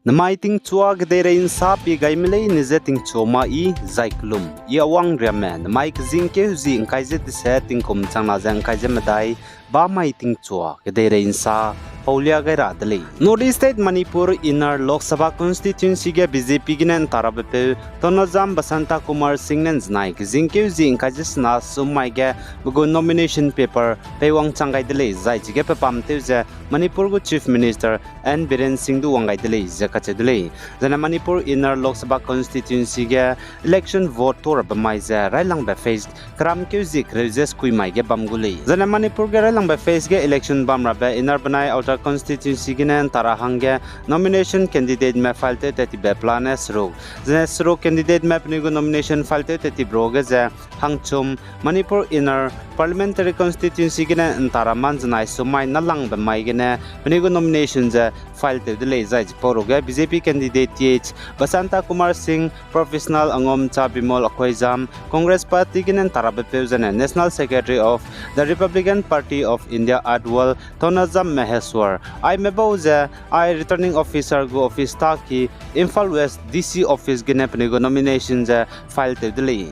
Namai ting chua gdere in sa pi gaimele nize ting choma I zaiklum I awang riame namai kzing ke huzi in kaize dise ting kum chang na zang kaize medai ba mai ting chua gdere in sa Paulia gaira dali Northeast State Manipur inner Lok Sabha constituency ge BJP ginen tarabepe tonazam Basanta Kumar Singh nen znai kzing ke huzi in kaize sna sumai ge bugo nomination paper pewang changai dali zai jige pe pamte je Manipur go Chief Minister N Biren Singh du wangai dali Kachedle. Zana Manipur inner Lok Sabha constituency ge election vote tor bamai za railang ba face kram ke zik reses kui mai ge bamguli. Zana Manipur ge railang ba face ge election bam rabe inner banai outer constituency ge nan tarahang ge nomination candidate me falte tati be planes ro. Zana sro candidate me pnigo nomination falte tati bro ge za hangchum Manipur inner parliamentary constituency ge nan taraman zanai sumai nalang bamai ge na pnigo nomination za falte dele za poro ge BJP candidate TH Basanta Kumar Singh professional angom cha bimol akoizam Congress party ginan tarabepe jana National Secretary of the Republican Party of India Adwal Tonazam Maheswar I mebauza I returning officer go office ta ki Imphal West DC office gina pnigo nominations file tedli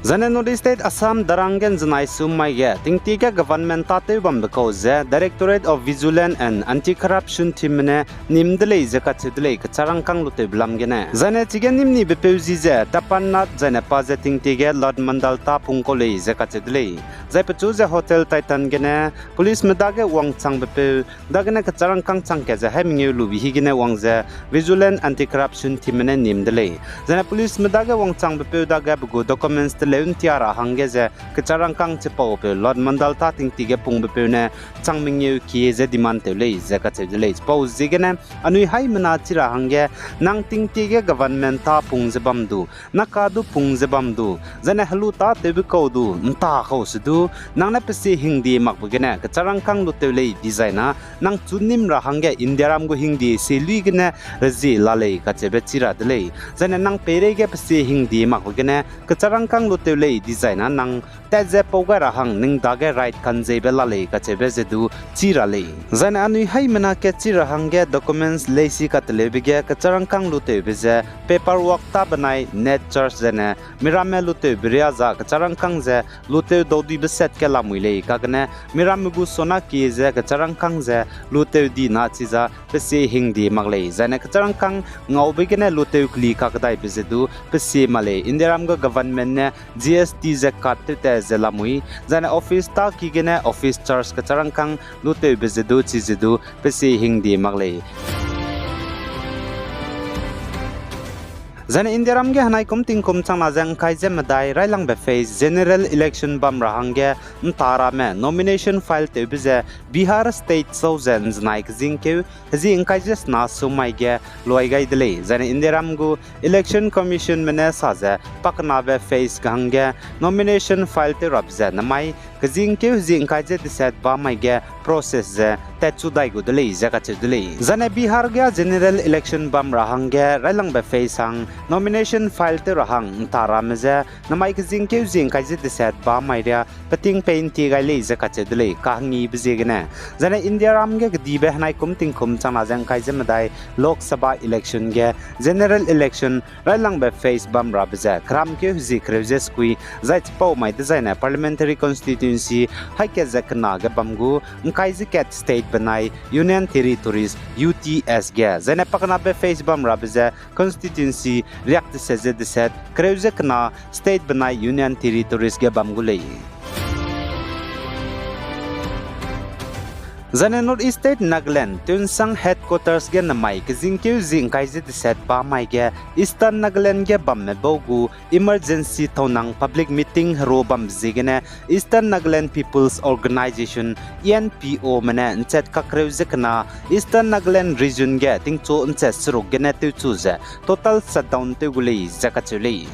Zane Northeast State Assam Darangen Zanai Sumai ge Tingtiga government tate bam because Directorate of Vigilance and Anti-Corruption team ne nimdele zakatidle kacharangkang lute blam gene Zane tige nimni bepeuzi ze tapannat zane paze tingtige Lord Mandal ta pungkole zakatidle Zai pechu ze hotel Titan gene police medage wang chang bepe dagene kacharangkang changke ze hemnge lubi higine wang ze Vigilance Anti-Corruption team ne nimdele Zane police medage wang chang bepe daga bugo documents leun tiara hangeze kacharangkang chepau pe Lord Mandal ta tingtige pungbepe ne changmingye ki ze demand te le ze ka che le pau zigene anui hai mana chira hange nang tingtige government ta pungjebam du nakadu pungjebam du zane halu ta te bi ko du nta khos du nang na pesi hindi makbugene kacharangkang lu te le designa nang chunim ra hange indiaram go hindi selui gene razi lale ka che be chira de le zane nang pere ge pesi hindi makbugene kacharangkang tele design nang taze poga rahang ning dage right kanje belale ka chebe zedu chirale zan anui hai mana ke chirahang ge documents leisi ka tele bige ka charangkang lute beze paperwork ta banai net charge zene mirame lute biria za ka charangkang ze lute dodi beset ke lamuile ka gane mirame gu sona ki ze ka charangkang ze lute di na chiza pese hingdi magle zane ka charangkang ngau bigene lute kli ka kadai bezedu pese male indiram go government ne GST zakat te zelamui zana office ta kigene office charge ka charangkang lute bezedu chizedu pesi hingdi magle Zane Indiaram ge hanai kum ting kum chang na jang kai je madai railang be face general election bam rahange ntara me nomination file te bize Bihar state thousands naik jingke haji inkai je na sumai ge loi gai dele zane Indiaram go election commission mene saje pakna be face gange nomination file te rabze namai kajingke haji inkai je decide ba mai ge process je te chudai go dele jaka che dele zane Bihar ge general election bam rahange railang be face ang nomination file te rahang tara meze namai kjing ke jing kai je decide ba maira pating pain ti gai le je ka che dele ka ngi bje gene jana India ram ge di be hanai kum ting kum chana jang kai je madai Lok Sabha election ge general election railang be face bam ra bje kram ke ji kreze skui zai pau mai design parliamentary constituency hai ke zakna ge bamgu kai je cat state banai union territories UTS ge jana pakna be face bam ra bje constituency react says the set kreusekna state banai union territories ge bamgulei Zane Northeast State Nagaland Tunsang headquarters ge namai kjingkeu jing kai je set pa mai ge Eastern Nagaland ge bamme bogu emergency thonang public meeting ro bam jigene Eastern Nagaland People's Organization ENPO mane nchet kakreu jekna Eastern Nagaland region ge tingcho nchet srok gene tu chuze total shutdown te gulei jakachulei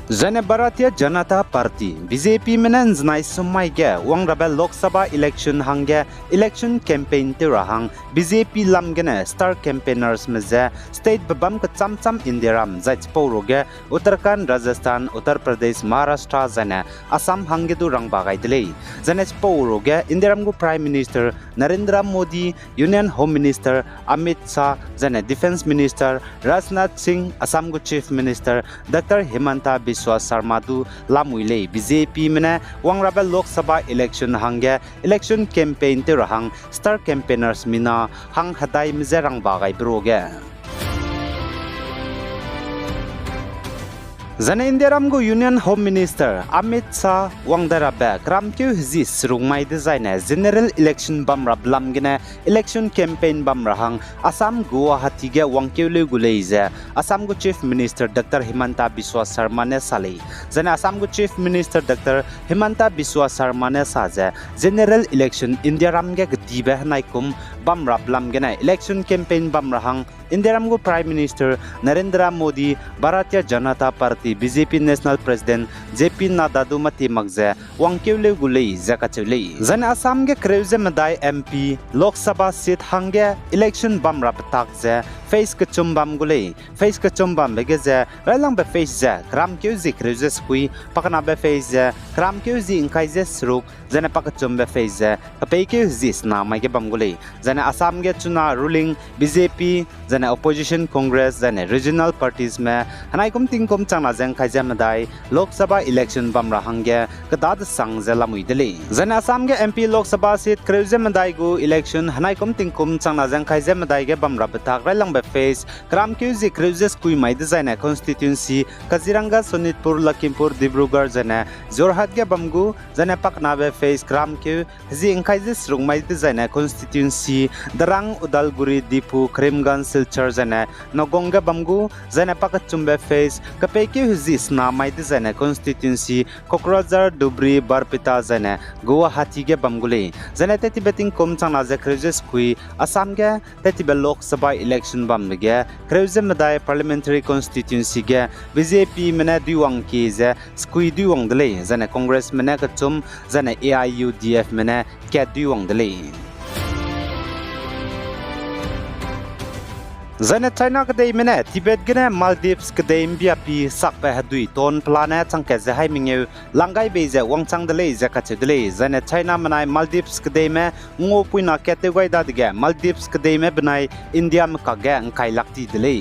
Jane Bharatiya Janata Party BJP menen znai sumai ge wang rabel Lok Sabha election hangge election campaign te rahang BJP lamgene star campaigners meze state babam ka cham Indiaram zaich pauroge Uttarakhand Rajasthan Uttar Pradesh Maharashtra jane Assam hangge du rang bagai dile jane pauroge Indiaram go Prime Minister Narendra Modi Union Home Minister Amit Shah jane Defense Minister Rajnath Singh Assam go Chief Minister Dr. Himanta Biswa Sarma du lamuile BJP mene wang rabel Lok Sabha election hangge election campaign te rahang star campaigners mina hang hadai mizerang bagai broge Jane Indiaram go Union Home Minister Amit Shah wang darabe kramkyu hizis rungmai design general election bam rab lamgene election campaign bam rahang Assam Guwahati ge wangkyu le guleize Assam go Chief Minister Dr. Himanta Biswa Sarma ne sali Jane Assam go Chief Minister Dr. Himanta Biswa Sarma ne saje general election Indiaram ge gdibe naikum bam rab lamgene election campaign bam rahang Indiaram go Prime Minister Narendra Modi Bharatiya Janata Party BJP National President JP Naga du mati magze wangkeule gulei zakachule Jane Assam ge kreuze medai MP Lok Sabha seat hangge election bam rap takze face kachum bam gulei face kachum bam begeze railang be face ze kram keu zi kreuze skui pakana be face ze kram keu zi inkai ze sruk Jane pakachum be face ze kapei keu zi sna mai ge bam gulei Jane Assam ge chuna ruling BJP Jane opposition Congress Jane regional parties me hanai kum tingkum changna jeng khaija madai Lok Sabha election bam rahangge kadad sang jela muideli Jane Assam ge MP Lok Sabha seat kreuze madai go election hanai kum tingkum changna jeng khaija madai ge bam rabatak railang be face kram keuzi kreuze skui mai design constituency Kaziranga Sonitpur Lakhimpur Dibrugarh Jane Jorhat ge bamgu Jane pakna be face kram keu ji ingkhaije srung mai design constituency Darang Udalguri Dipu Krimganj Silchar Jane Nogonga bamgu Jane pakachumbe face kapeki huzis na mai design constituency Kokrajhar Dubri Barpita Jane Guwahati ge bamgule Jane teti betting kom changna je kreuze skui Assam ge teti be Lok Sabha election bam ge kreuze medai parliamentary constituency ge BJP mena diwang ki je skui diwang dele Jane Congress mena kachum Jane AIUDF mena ke diwang dele Jane China kadai mene Tibet gene Maldives kadai mbiapi sakpe hadui ton plane changke je hai mingeu langai beje wangchang dele je kache dele Jane China manai Maldives kadai me ngo puina category da dige Maldives kadai me banai India me kage angkai lakti dele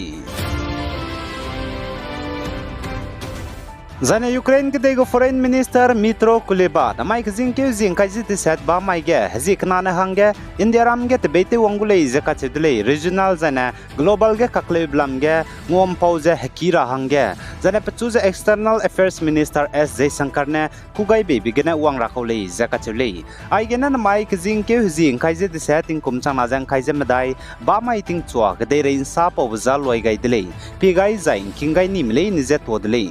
Jane Ukraine kadai go foreign minister Mitro Kuleba namai kjing ke jing kai jit set ba mai ge haji knana hange India ram ge tebete wangule je kache dele regional jane global ge kakle blam ge ngom pause hakira hange Jane pachu je external affairs minister S Jaishankar ne kugai be bigene wang rakhole je kache le ai ge na mai kjing ke jing kai jit set ting kum chang na jang kai je medai ba mai ting chwa ge dei rein sa po za loi gai dele pi gai zain king gai ni mle ni je to dele